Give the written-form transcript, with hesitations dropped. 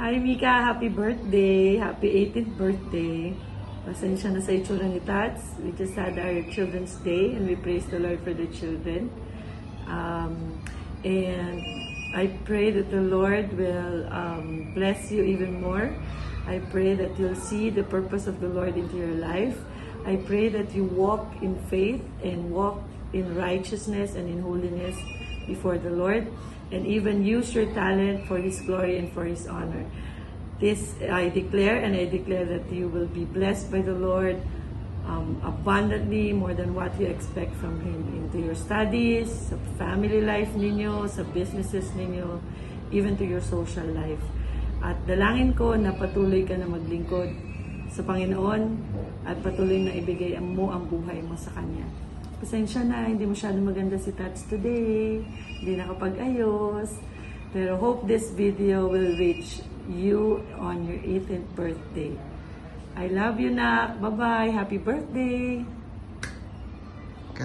Hi Mika, happy birthday. Happy 18th birthday. Pasensya na sa itsura ni Tats. We just had our Children's Day and we praise the Lord for the children. And I pray that the Lord will bless you even more. I pray that you'll see the purpose of the Lord into your life. I pray that you walk in faith and walk in righteousness and in holiness before the Lord, and even use your talent for His glory and for His honor. This I declare, and I declare that you will be blessed by the Lord abundantly, more than what you expect from Him, into your studies, sa family life ninyo, sa businesses ninyo, even to your social life. At dalangin ko na patuloy ka na maglingkod sa Panginoon at patuloy na ibigay mo ang buhay mo sa Kanya. Pasensya na, hindi masyado maganda si Tats today. Hindi nakapag-ayos. Pero hope this video will reach you on your 18th birthday. I love you, Nak. Bye-bye. Happy birthday.